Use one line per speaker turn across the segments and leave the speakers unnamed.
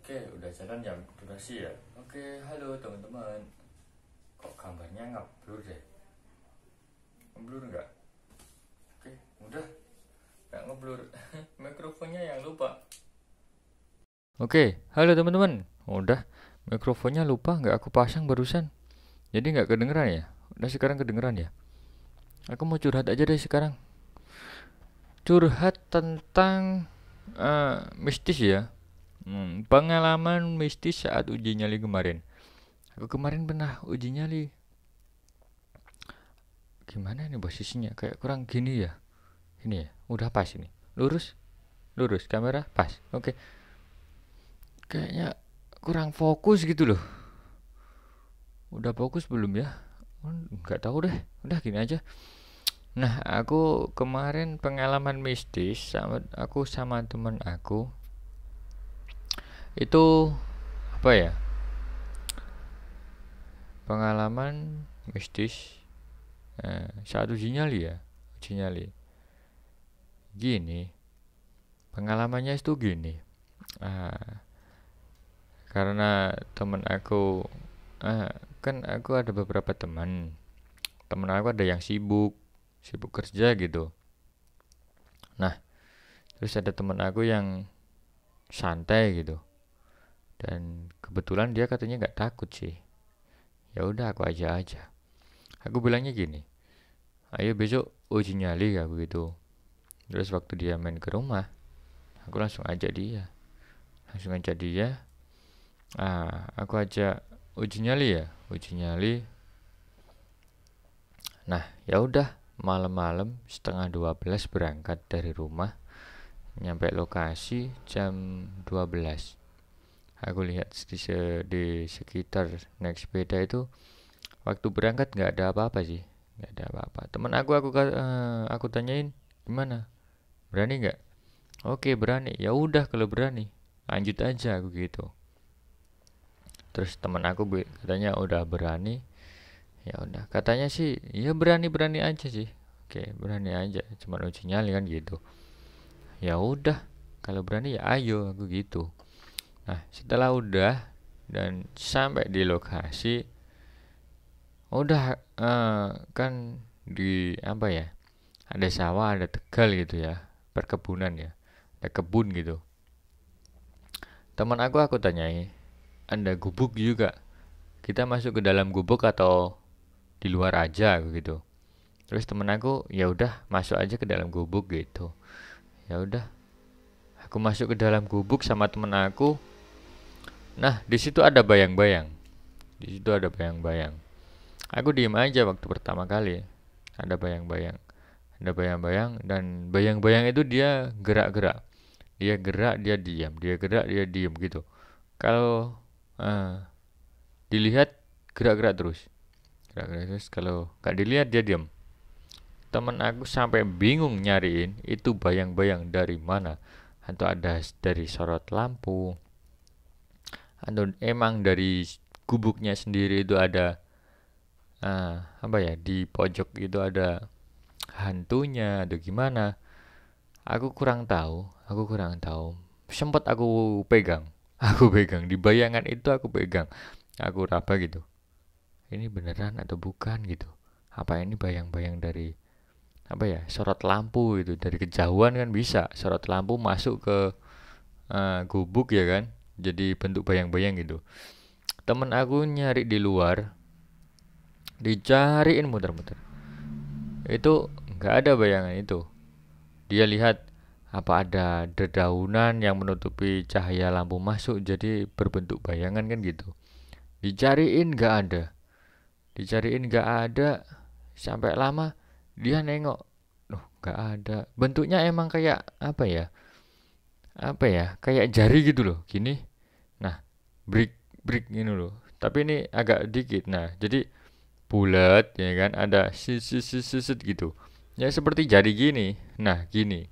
Oke, udah jalan jam durasi ya. Oke, halo teman-teman. Kok gambarnya ngeblur deh? Ngeblur nggak? Oke, udah nggak ngeblur. Mikrofonnya yang lupa. Oke, halo teman-teman. Udah, mikrofonnya lupa nggak aku pasang barusan. Jadi nggak kedengeran ya? Udah sekarang kedengeran ya? Aku mau curhat aja deh sekarang. Curhat tentang mistis ya. Pengalaman mistis saat uji nyali kemarin. Aku kemarin pernah uji nyali. Gimana nih posisinya? Kayak kurang gini ya. Ini ya, udah pas ini. Lurus, lurus, kamera pas. Oke. Kayaknya kurang fokus gitu loh. Udah fokus belum ya? Nggak tahu deh. Udah gini aja. Nah, aku kemarin pengalaman mistis sama aku sama temen aku. Itu apa ya? Pengalaman mistis saat uji nyali ya. Uji nyali. Gini, pengalamannya itu gini. Ah, karena temen aku ah, kan aku ada beberapa temen aku ada yang sibuk kerja gitu. Nah, terus ada temen aku yang santai gitu, dan kebetulan dia katanya nggak takut sih. Ya udah aku aja aku bilangnya gini, ayo besok uji nyali aku gitu. Terus waktu dia main ke rumah, aku langsung ajak dia. Aku ajak uji nyali ya, uji nyali. Nah, ya udah, malam-malam setengah 12 berangkat dari rumah, nyampe lokasi jam 12. Aku lihat di sekitar naik sepeda itu, waktu berangkat nggak ada apa-apa sih, nggak ada apa-apa. Temen aku tanyain, gimana, berani nggak? Oke, berani. Ya udah, kalau berani lanjut aja aku gitu. Terus temen aku katanya udah berani. Ya udah, katanya sih ya berani-berani aja sih. Oke, berani aja, cuma uji nyali kan gitu. Ya udah, kalau berani ya ayo aku gitu. Nah, setelah udah dan sampai di lokasi, udah kan di apa ya? Ada sawah, ada tegal gitu ya. Perkebunan ya. Ada kebun gitu. Teman aku tanyai, "Anda gubuk juga? Kita masuk ke dalam gubuk atau di luar aja?" gitu. Terus temen aku, ya udah masuk aja ke dalam gubuk gitu. Ya udah, aku masuk ke dalam gubuk sama temen aku. Nah, di situ ada bayang-bayang. Di situ ada bayang-bayang. Aku diem aja waktu pertama kali. Ada bayang-bayang. Ada bayang-bayang, dan bayang-bayang itu dia gerak-gerak. Dia gerak, dia diam. Dia gerak, dia diam gitu. Kalau eh, dilihat, gerak-gerak terus. Gerak-gerak terus. Kalau gak dilihat, dia diam. Temen aku sampai bingung nyariin itu bayang-bayang dari mana. Atau ada dari sorot lampu, atau emang dari gubuknya sendiri itu ada apa ya, di pojok itu ada hantunya atau gimana. Aku kurang tahu. Sempet aku pegang. Aku pegang di bayangan itu, aku pegang. Aku raba gitu. Ini beneran atau bukan gitu. Apa ini bayang-bayang dari apa ya, sorot lampu itu, dari kejauhan kan bisa sorot lampu masuk ke gubuk ya kan, jadi bentuk bayang-bayang gitu. Temen aku nyari di luar, dicariin muter-muter, itu nggak ada bayangan itu. Dia lihat apa ada dedaunan yang menutupi cahaya lampu masuk, jadi berbentuk bayangan kan gitu. Dicariin nggak ada, dicariin nggak ada, sampai lama dia nengok, loh nggak ada. Bentuknya emang kayak apa ya, kayak jari gitu loh, gini. Nah, brick brick ini loh, tapi ini agak dikit. Nah, jadi bulat ya kan, ada sisit gitu, ya seperti jari gini. Nah, gini,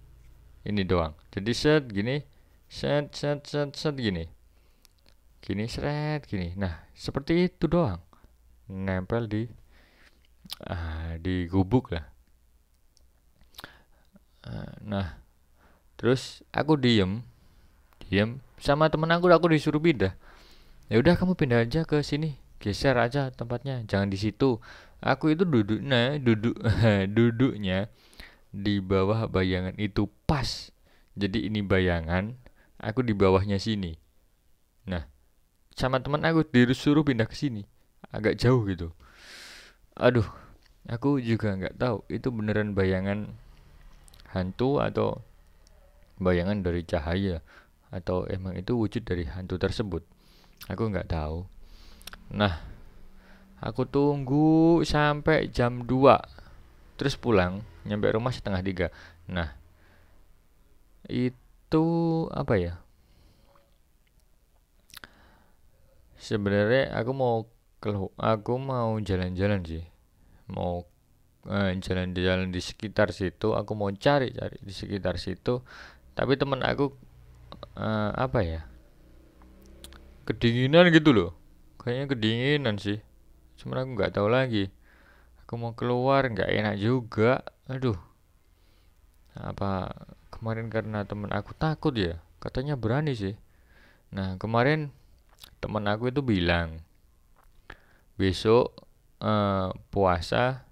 ini doang, jadi set gini, set set set set gini, gini seret gini. Nah, seperti itu doang, nempel di gubuk lah. Nah, terus aku diem diam sama temen aku disuruh pindah. Ya udah kamu pindah aja ke sini, geser aja tempatnya, jangan di situ. Aku itu duduk duduknya di bawah bayangan itu pas. Jadi ini bayangan, aku di bawahnya sini. Nah, sama teman aku disuruh pindah ke sini, agak jauh gitu. Aduh, aku juga nggak tahu itu beneran bayangan hantu atau bayangan dari cahaya atau emang itu wujud dari hantu tersebut. Aku nggak tahu. Nah, aku tunggu sampai jam 2, terus pulang, nyampe rumah setengah 3. Nah, itu apa ya? Sebenarnya aku mau jalan-jalan sih. Mau jalan-jalan di sekitar situ, aku mau cari-cari di sekitar situ. Tapi temen aku apa ya? Kedinginan gitu loh. Kayaknya kedinginan sih. Cuman aku nggak tahu lagi. Aku mau keluar nggak enak juga. Aduh, apa kemarin karena temen aku takut ya? Katanya berani sih. Nah, kemarin temen aku itu bilang besok puasa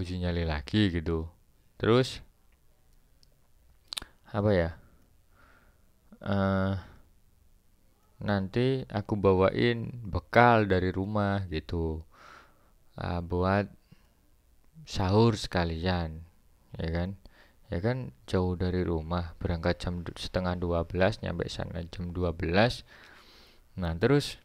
uji nyali lagi gitu. Terus apa ya? eh Nanti aku bawain bekal dari rumah gitu. Buat sahur sekalian, ya kan? Ya kan jauh dari rumah, berangkat jam setengah 12, nyampe sana jam 12. Nah, terus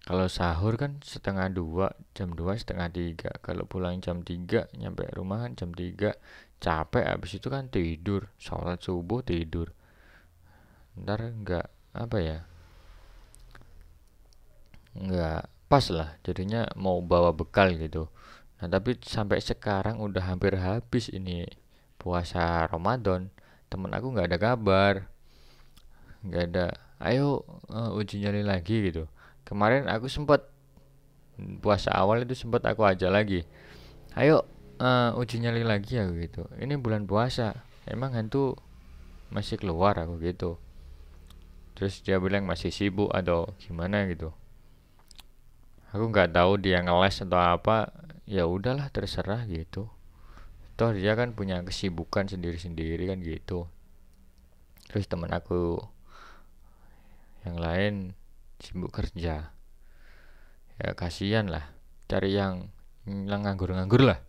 kalau sahur kan setengah 2, jam 2 setengah 3. Kalau pulang jam 3, nyampe rumah kan jam 3. Capek, habis itu kan tidur, sholat subuh tidur. Ntar nggak apa ya, nggak pas lah. Jadinya mau bawa bekal gitu. Nah, tapi sampai sekarang udah hampir habis ini puasa Ramadan. Temen aku nggak ada kabar, nggak ada. Ayo uji nyali lagi gitu. Kemarin aku sempat puasa awal itu sempat aku ajak lagi. Ayo uji nyali lagi aku gitu. Ini bulan puasa. Emang hantu masih keluar aku gitu. Terus dia bilang masih sibuk atau gimana gitu. Aku nggak tahu dia ngeles atau apa. Ya udahlah terserah gitu. Toh dia kan punya kesibukan sendiri-sendiri kan gitu. Terus teman aku yang lain sibuk kerja. Ya kasihan lah. Cari yang nganggur-nganggur lah.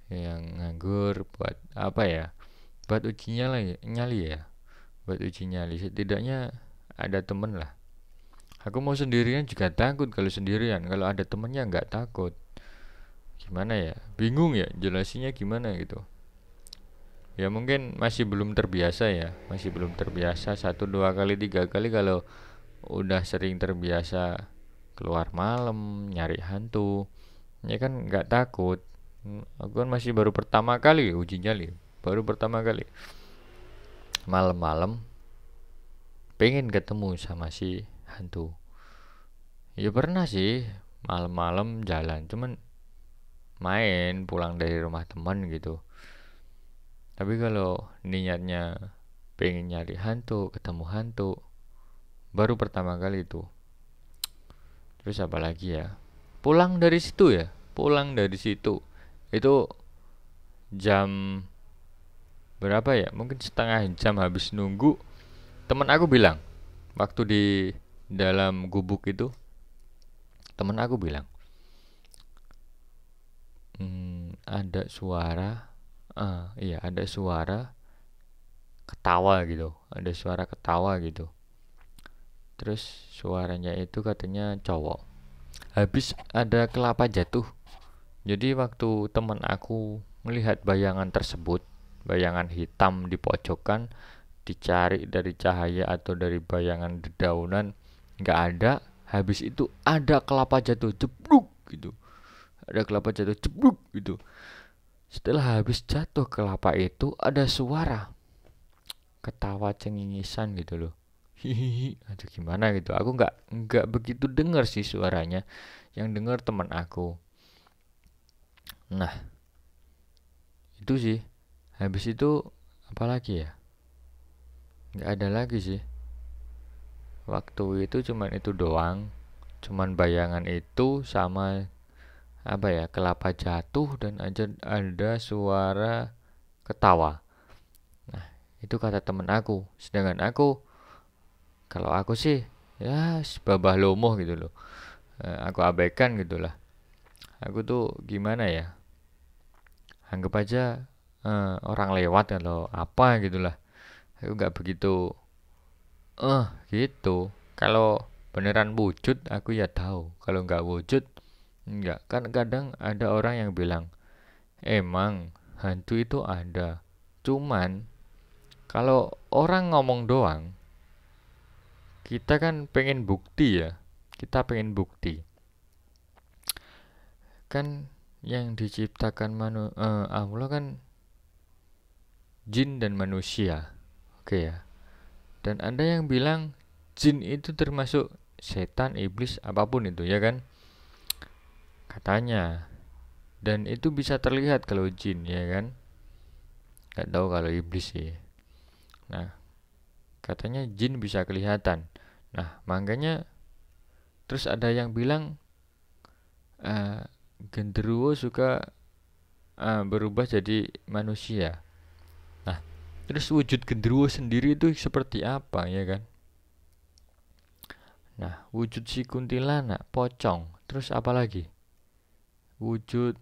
Yang nganggur buat apa ya? Buat uji nyali ya. Buat uji nyali setidaknya ada temen lah. Aku mau sendirian juga takut kalau sendirian. Kalau ada temennya nggak takut. Gimana ya? Bingung ya jelasinnya gimana gitu. Ya mungkin masih belum terbiasa ya. Masih belum terbiasa satu dua kali tiga kali. Kalau udah sering terbiasa keluar malam nyari hantu, ya kan nggak takut. Aku kan masih baru pertama kali uji nyali. Baru pertama kali malam-malam pengen ketemu sama si hantu. Ya pernah sih malam-malam jalan, cuman main pulang dari rumah teman gitu. Tapi kalau niatnya pengen nyari hantu, ketemu hantu, baru pertama kali itu. Terus apa lagi ya? Pulang dari situ ya, pulang dari situ. Itu jam berapa ya? Mungkin setengah jam habis nunggu. Temen aku bilang, waktu di dalam gubuk itu, temen aku bilang, ada suara, iya ada suara ketawa gitu, ada suara ketawa gitu. Terus suaranya itu katanya cowok. Habis ada kelapa jatuh. Jadi waktu teman aku melihat bayangan tersebut, bayangan hitam di pojokan, dicari dari cahaya atau dari bayangan dedaunan, nggak ada. Habis itu ada kelapa jatuh jebluk gitu, ada kelapa jatuh jebluk gitu. Setelah habis jatuh kelapa itu ada suara ketawa cengisan gitu loh. Hihihi, aduh gimana gitu. Aku nggak begitu dengar sih suaranya. Yang dengar teman aku. Nah, itu sih. Habis itu apalagi ya? nggak ada lagi sih. Waktu itu cuman itu doang, cuman bayangan itu sama apa ya, kelapa jatuh dan aja ada suara ketawa. Nah, itu kata temen aku. Sedangkan aku, kalau aku sih ya babah lomoh gitu loh. Aku abaikan gitulah. Aku tuh gimana ya? Anggap aja orang lewat atau apa gitulah. Aku nggak begitu gitu. Kalau beneran wujud aku ya tahu. Kalau nggak wujud enggak. Kan kadang ada orang yang bilang, emang hantu itu ada. Cuman kalau orang ngomong doang, kita kan pengen bukti ya. Kita pengen bukti. Kan yang diciptakan Allah kan jin dan manusia. Oke ya. Dan ada yang bilang jin itu termasuk setan, iblis, apapun itu ya kan? Katanya. Dan itu bisa terlihat kalau jin ya kan? Gak tahu kalau iblis sih. Nah, katanya jin bisa kelihatan. Nah, makanya terus ada yang bilang eh, genderuwo suka berubah jadi manusia. Nah, terus wujud genderuwo sendiri itu seperti apa ya kan? Nah, wujud si kuntilanak, pocong, terus apa lagi? Wujud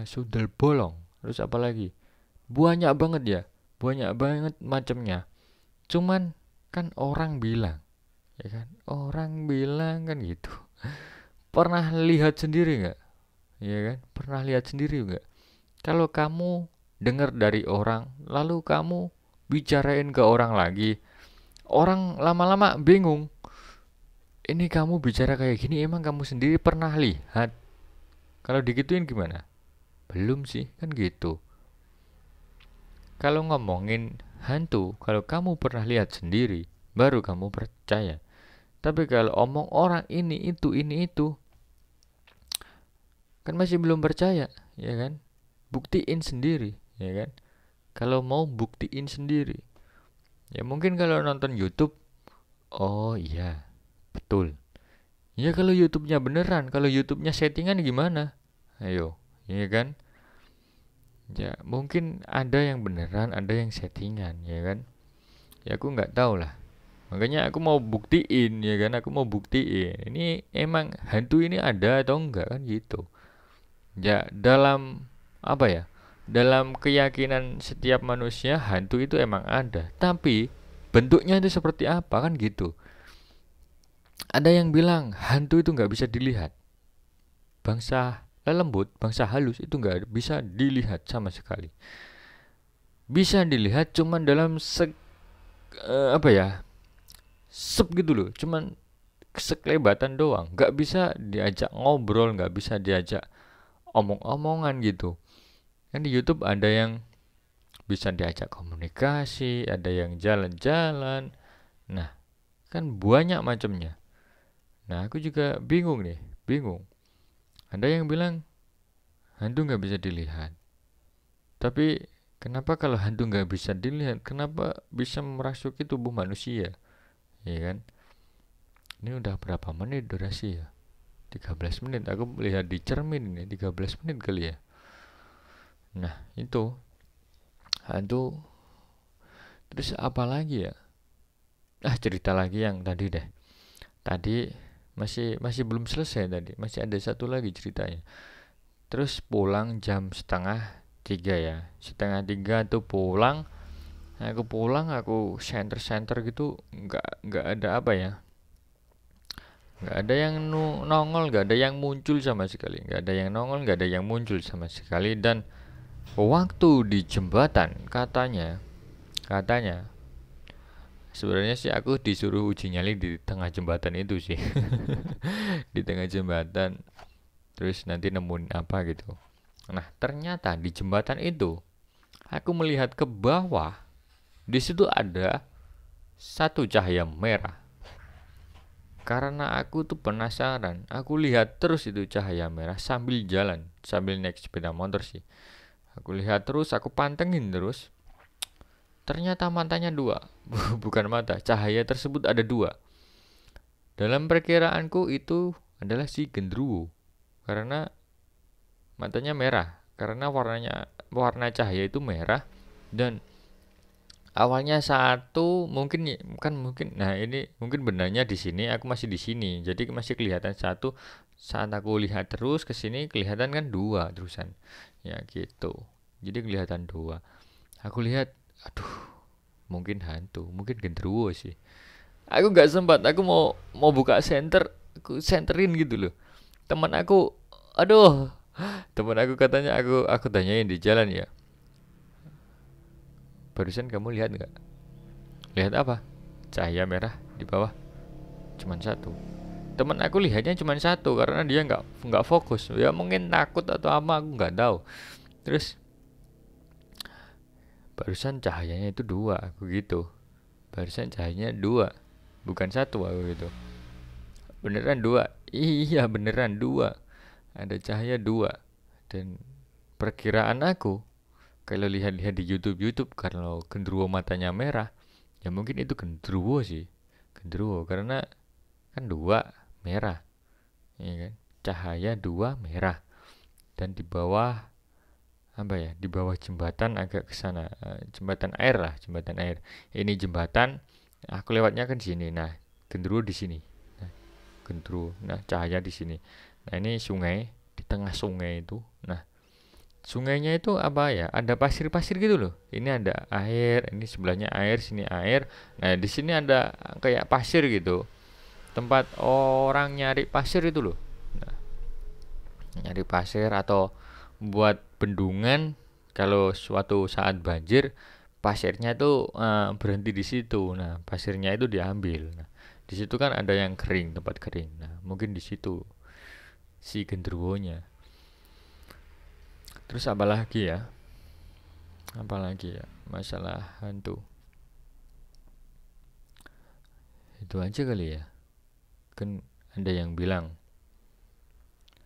sundel bolong, terus apa lagi? Banyak banget ya, banyak banget macamnya. Cuman kan orang bilang, ya kan? Orang bilang kan gitu. Pernah lihat sendiri nggak? Ya kan? Pernah lihat sendiri nggak? Kalau kamu dengar dari orang, lalu kamu bicarain ke orang lagi, orang lama-lama bingung. Ini kamu bicara kayak gini, emang kamu sendiri pernah lihat? Kalau digituin gimana? Belum sih, kan gitu. Kalau ngomongin hantu, kalau kamu pernah lihat sendiri, baru kamu percaya. Tapi kalau omong orang ini itu, kan masih belum percaya, ya kan? Buktiin sendiri, ya kan? Kalau mau buktiin sendiri. Ya mungkin kalau nonton YouTube, oh iya, betul. Ya kalau YouTube-nya beneran, kalau YouTube-nya settingan gimana? Ayo, ya kan? Ya mungkin ada yang beneran, ada yang settingan, ya kan? Ya aku nggak tahu lah. Makanya aku mau buktiin, ya kan? Aku mau buktiin. Ini emang hantu ini ada atau enggak kan gitu. Ya dalam apa ya? Dalam keyakinan setiap manusia hantu itu emang ada. Tapi bentuknya itu seperti apa kan gitu. Ada yang bilang hantu itu nggak bisa dilihat. Bangsa lembut, bangsa halus itu nggak bisa dilihat sama sekali. Bisa dilihat cuman dalam apa ya, gitu loh, cuman sekelebatan doang, nggak bisa diajak ngobrol, nggak bisa diajak omong-omongan gitu. Kan di YouTube ada yang bisa diajak komunikasi, ada yang jalan-jalan. Nah, kan banyak macamnya. Nah, aku juga bingung nih, bingung. Ada yang bilang hantu nggak bisa dilihat. Tapi kenapa kalau hantu nggak bisa dilihat, kenapa bisa merasuki tubuh manusia? Ya kan? Ini udah berapa menit durasi ya? 13 menit. Aku lihat di cermin ini 13 menit kali ya. Nah, itu hantu. Terus apa lagi ya? Cerita lagi yang tadi deh. Tadi masih masih belum selesai tadi. Masih ada satu lagi ceritanya. Terus pulang jam setengah 3 ya. Setengah 3 tuh pulang. Aku pulang, aku center gitu, nggak ada apa ya, nggak ada yang nongol, nggak ada yang muncul sama sekali, nggak ada yang nongol, nggak ada yang muncul sama sekali. Dan waktu di jembatan, katanya sebenarnya sih aku disuruh uji nyali di tengah jembatan itu sih. Di tengah jembatan, terus nanti nemuin apa gitu. Nah, ternyata di jembatan itu aku melihat ke bawah, di situ ada satu cahaya merah. Karena aku tuh penasaran, aku lihat terus itu cahaya merah sambil jalan, sambil naik sepeda motor sih. Aku lihat terus, aku pantengin terus. ternyata matanya dua. Bukan mata, cahaya tersebut ada dua. Dalam perkiraanku itu adalah si genderuwo, karena matanya merah, karena warna cahaya itu merah. Dan awalnya satu, mungkin kan mungkin, nah ini mungkin benarnya di sini, aku masih di sini, jadi masih kelihatan satu. Saat aku lihat terus ke sini kelihatan kan dua terusan, ya gitu. Jadi kelihatan dua. Aku lihat, aduh, mungkin hantu, mungkin genderuwo sih. Aku nggak sempat, aku mau mau buka center, aku senterin gitu loh. Teman aku, aduh, teman aku katanya, aku tanyain di jalan ya, barusan kamu lihat nggak? Lihat apa? Cahaya merah di bawah, cuman satu. Temen aku lihatnya cuma satu karena dia nggak fokus, ya mungkin takut atau apa, aku nggak tahu. Terus barusan cahayanya itu dua, aku gitu. Barusan cahayanya dua, bukan satu, aku gitu. Beneran dua. Iya, beneran dua. Ada cahaya dua. Dan perkiraan aku, kalau lihat-lihat di YouTube, kalau genderuwo matanya merah, ya mungkin itu genderuwo sih. Genderuwo karena kan dua merah, ya kan? Cahaya dua merah. Dan di bawah apa ya, di bawah jembatan agak ke sana, jembatan air lah, jembatan air. Ini jembatan, aku lewatnya kan di sini. Nah, genderuwo di sini. Nah, genderuwo, nah cahaya di sini. Nah, ini sungai, di tengah sungai itu. Nah, sungainya itu apa ya, ada pasir-pasir gitu loh. Ini ada air, ini sebelahnya air, sini air. Nah, di sini ada kayak pasir gitu, tempat orang nyari pasir itu loh. Nah, nyari pasir atau buat bendungan kalau suatu saat banjir, pasirnya itu berhenti di situ. Nah, pasirnya itu diambil. Nah, di situ kan ada yang kering, tempat kering. Nah, mungkin di situ si genderuwonya. Terus apa lagi ya? Apa lagi ya? Masalah hantu. Itu aja kali ya. Kan ada yang bilang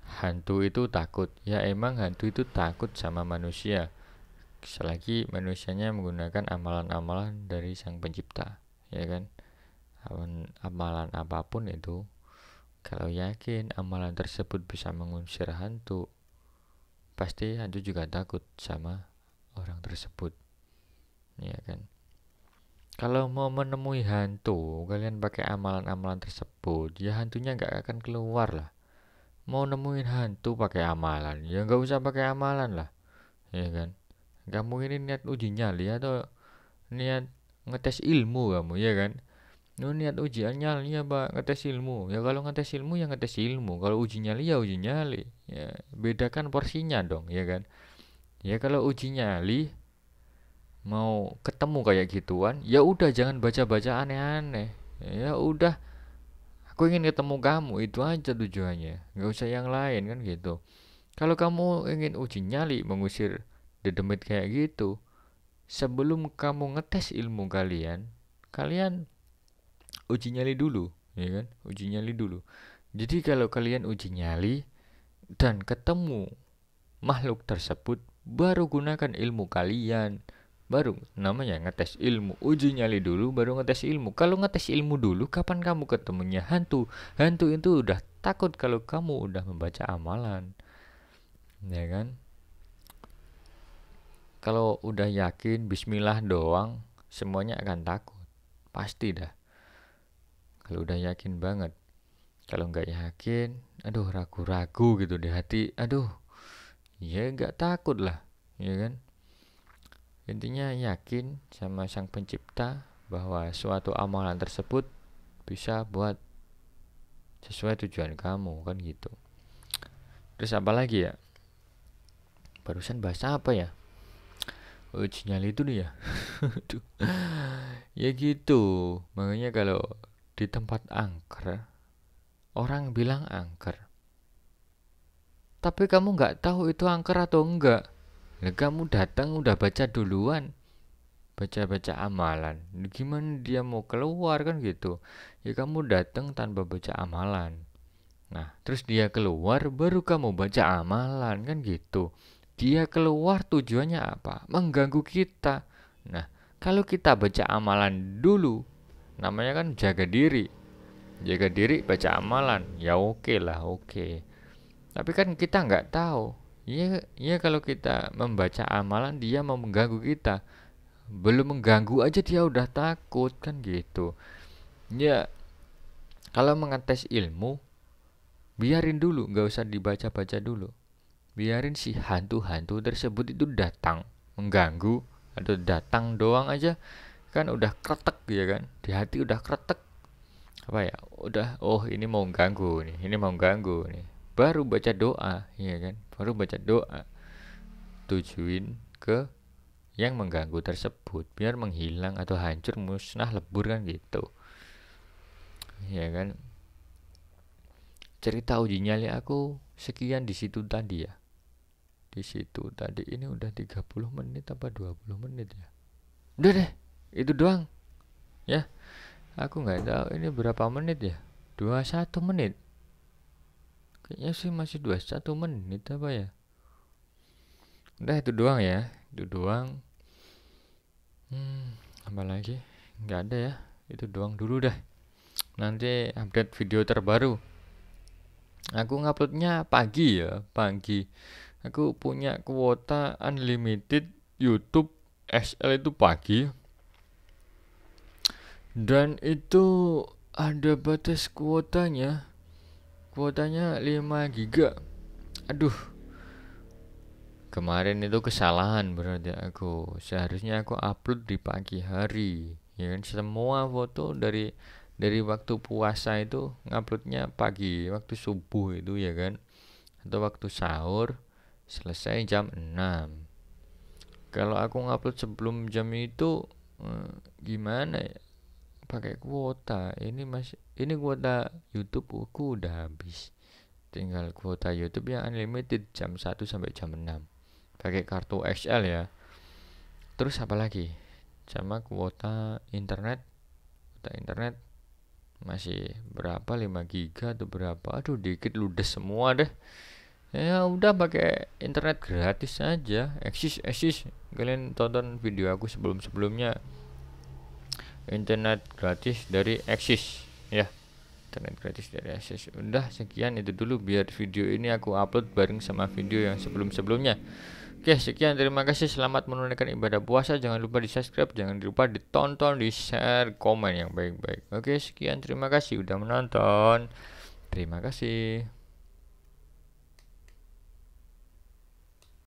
hantu itu takut. Ya emang hantu itu takut sama manusia, selagi manusianya menggunakan amalan-amalan dari sang pencipta, ya kan? Amalan apapun itu, kalau yakin amalan tersebut bisa mengusir hantu, pasti hantu juga takut sama orang tersebut, ya kan? Kalau mau menemui hantu, kalian pakai amalan-amalan tersebut, ya hantunya nggak akan keluar lah. Mau nemuin hantu pakai amalan, ya nggak usah pakai amalan lah, ya kan? Kamu ini niat uji nyali atau niat ngetes ilmu kamu, ya kan? Lu niat uji nyali ya pak, ngetes ilmu. Ya kalau ngetes ilmu ya ngetes ilmu. Kalau uji nyali ya uji nyali. Ya bedakan porsinya dong, ya kan? Ya kalau uji nyali mau ketemu kayak gituan, ya udah jangan baca-baca aneh-aneh. Ya udah, aku ingin ketemu kamu, itu aja tujuannya. Nggak usah yang lain kan gitu. Kalau kamu ingin uji nyali mengusir dedemit kayak gitu, sebelum kamu ngetes ilmu kalian, kalian uji nyali dulu, ya kan? Uji nyali dulu. Jadi kalau kalian uji nyali dan ketemu makhluk tersebut, baru gunakan ilmu kalian. Baru namanya ngetes ilmu. Uji nyali dulu baru ngetes ilmu. Kalau ngetes ilmu dulu, kapan kamu ketemunya hantu? Hantu itu udah takut kalau kamu udah membaca amalan, ya kan? Kalau udah yakin bismillah doang, semuanya akan takut. Pasti dah. Kalau udah yakin banget. Kalau nggak yakin, aduh ragu-ragu gitu di hati, aduh, ya nggak takut lah, ya kan? Intinya yakin sama sang pencipta bahwa suatu amalan tersebut bisa buat sesuai tujuan kamu, kan gitu. Terus apa lagi ya? Barusan bahasa apa ya? Uji nyali itu nih ya. Ya gitu. Makanya kalau di tempat angker, orang bilang angker, tapi kamu nggak tahu itu angker atau enggak. Nah, kamu datang udah baca duluan, baca-baca amalan. Gimana dia mau keluar kan gitu? Ya kamu datang tanpa baca amalan. Nah, terus dia keluar baru kamu baca amalan kan gitu. Dia keluar tujuannya apa? Mengganggu kita. Nah, Kalau kita baca amalan dulu, namanya kan jaga diri. Jaga diri baca amalan, ya oke lah, oke. Tapi kan kita nggak tahu. Iya, kalau kita membaca amalan dia mau mengganggu kita. Belum mengganggu aja dia udah takut kan gitu. Ya, kalau mengetes ilmu, biarin dulu, nggak usah dibaca-baca dulu. Biarin si hantu-hantu tersebut itu datang, mengganggu, atau datang doang aja kan udah kretek ya kan. Di hati udah kretek. Apa ya? Udah, oh ini mau ganggu nih, ini mau ganggu nih. Baru baca doa, ya kan? Baru baca doa. Tujuin ke yang mengganggu tersebut biar menghilang atau hancur, musnah, lebur kan gitu. Ya kan? Cerita uji nyali aku sekian di situ tadi ya. Di situ tadi ini udah 30 menit apa 20 menit ya. Udah deh, itu doang ya. Aku nggak tahu ini berapa menit ya. 21 menit. Kayaknya sih masih 21 menit apa ya. Udah itu doang ya. Itu doang. Apa lagi? Nggak ada ya. Itu doang dulu dah. Nanti update video terbaru. Aku nguploadnya pagi ya, pagi. Aku punya kuota unlimited YouTube XL itu pagi. Dan itu ada batas kuotanya. Kuotanya 5 giga. Aduh, kemarin itu kesalahan berarti aku. Seharusnya aku upload di pagi hari. Ya kan, semua foto dari waktu puasa itu nguploadnya pagi, waktu subuh itu ya kan. Atau waktu sahur selesai jam 6. Kalau aku ngupload sebelum jam itu gimana ya? Pakai kuota. Ini kuota YouTube aku udah habis. Tinggal kuota YouTube yang unlimited jam 1 sampai jam 6. Pakai kartu XL ya. Terus apa lagi? Sama kuota internet. Kuota internet masih berapa, 5 giga atau berapa? Aduh, dikit ludes semua deh. Ya udah pakai internet gratis aja. Eksis. Kalian tonton video aku sebelum-sebelumnya. Internet gratis dari Axis ya. Internet gratis dari Axis. Udah sekian itu dulu, biar video ini aku upload bareng sama video yang sebelum-sebelumnya. Oke, sekian, terima kasih, selamat menunaikan ibadah puasa. Jangan lupa di subscribe, jangan lupa ditonton, di share, komen yang baik-baik. Oke, sekian, terima kasih udah menonton. Terima kasih.